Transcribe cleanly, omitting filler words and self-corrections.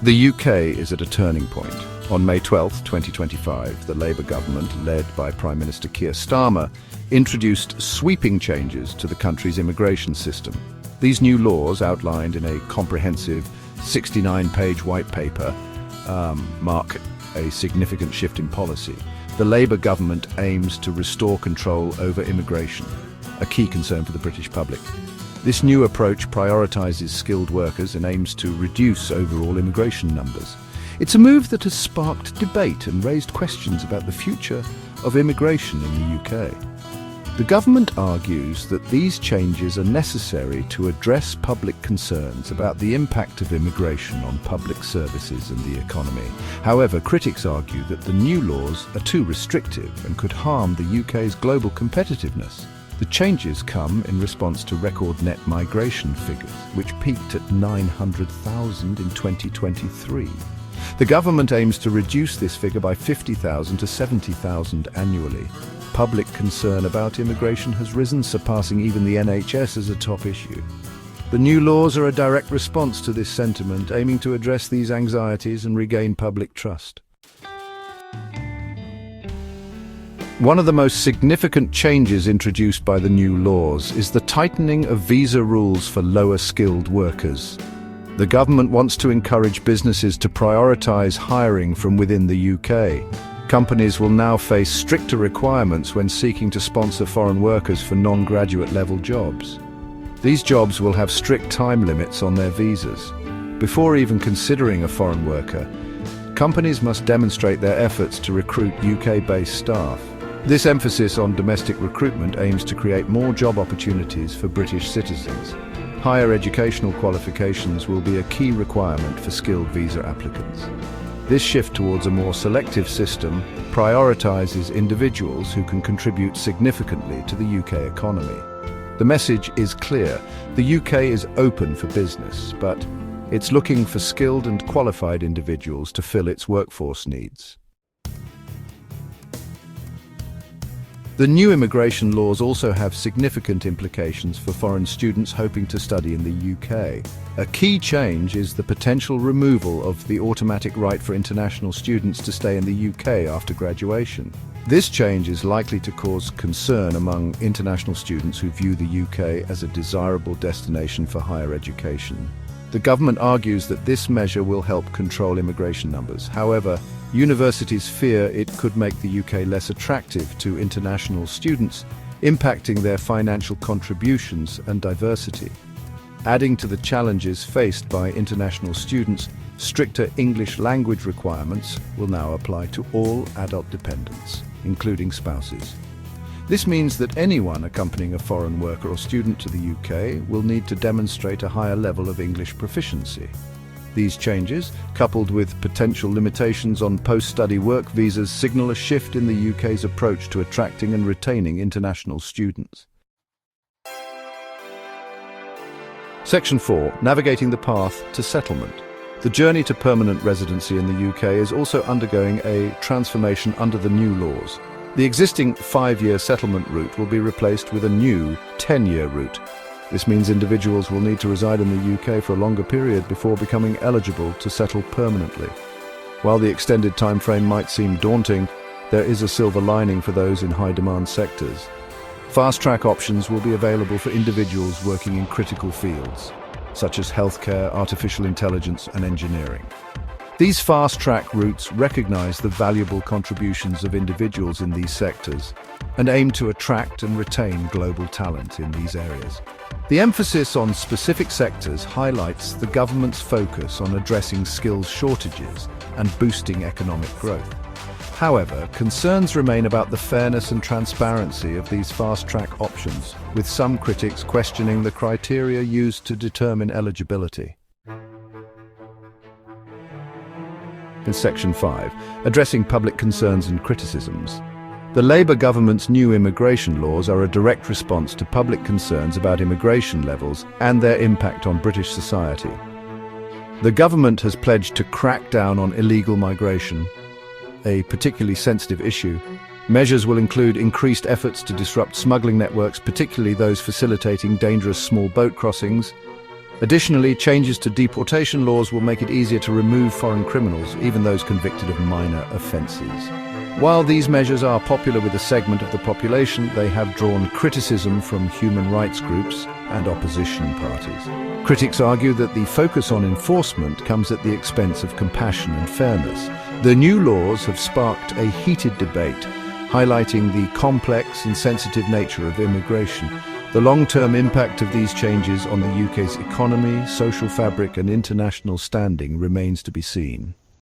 The UK is at a turning point. On May 12, 2025, the Labour government, led by Prime Minister Keir Starmer, introduced sweeping changes to the country's immigration system. These new laws, outlined in a comprehensive 69-page white paper, mark a significant shift in policy. The Labour government aims to restore control over immigration, a key concern for the British public. This new approach prioritises skilled workers and aims to reduce overall immigration numbers. It's a move that has sparked debate and raised questions about the future of immigration in the UK. The government argues that these changes are necessary to address public concerns about the impact of immigration on public services and the economy. However, critics argue that the new laws are too restrictive and could harm the UK's global competitiveness. The changes come in response to record net migration figures, which peaked at 900,000 in 2023. The government aims to reduce this figure by 50,000 to 70,000 annually. Public concern about immigration has risen, surpassing even the NHS as a top issue. The new laws are a direct response to this sentiment, aiming to address these anxieties and regain public trust. One of the most significant changes introduced by the new laws is the tightening of visa rules for lower-skilled workers. The government wants to encourage businesses to prioritise hiring from within the UK. Companies will now face stricter requirements when seeking to sponsor foreign workers for non-graduate level jobs. These jobs will have strict time limits on their visas. Before even considering a foreign worker, companies must demonstrate their efforts to recruit UK-based staff. This emphasis on domestic recruitment aims to create more job opportunities for British citizens. Higher educational qualifications will be a key requirement for skilled visa applicants. This shift towards a more selective system prioritises individuals who can contribute significantly to the UK economy. The message is clear: the UK is open for business, but it's looking for skilled and qualified individuals to fill its workforce needs. The new immigration laws also have significant implications for foreign students hoping to study in the UK. A key change is the potential removal of the automatic right for international students to stay in the UK after graduation. This change is likely to cause concern among international students who view the UK as a desirable destination for higher education. The government argues that this measure will help control immigration numbers. However, universities fear it could make the UK less attractive to international students, impacting their financial contributions and diversity. Adding to the challenges faced by international students, stricter English language requirements will now apply to all adult dependents, including spouses. This means that anyone accompanying a foreign worker or student to the UK will need to demonstrate a higher level of English proficiency. These changes, coupled with potential limitations on post-study work visas, signal a shift in the UK's approach to attracting and retaining international students. Section 4. Navigating the path to settlement. The journey to permanent residency in the UK is also undergoing a transformation under the new laws. The existing 5-year settlement route will be replaced with a new 10-year route. This means individuals will need to reside in the UK for a longer period before becoming eligible to settle permanently. While the extended time frame might seem daunting, there is a silver lining for those in high-demand sectors. Fast-track options will be available for individuals working in critical fields, such as healthcare, artificial intelligence, and engineering. These fast-track routes recognise the valuable contributions of individuals in these sectors and aim to attract and retain global talent in these areas. The emphasis on specific sectors highlights the government's focus on addressing skills shortages and boosting economic growth. However, concerns remain about the fairness and transparency of these fast-track options, with some critics questioning the criteria used to determine eligibility. In Section 5, addressing public concerns and criticisms. The Labour government's new immigration laws are a direct response to public concerns about immigration levels and their impact on British society. The government has pledged to crack down on illegal migration, a particularly sensitive issue. Measures will include increased efforts to disrupt smuggling networks, particularly those facilitating dangerous small boat crossings, Additionally, changes to deportation laws will make it easier to remove foreign criminals, even those convicted of minor offences. While these measures are popular with a segment of the population, they have drawn criticism from human rights groups and opposition parties. Critics argue that the focus on enforcement comes at the expense of compassion and fairness. The new laws have sparked a heated debate, highlighting the complex and sensitive nature of immigration. The long-term impact of these changes on the UK's economy, social fabric and international standing remains to be seen.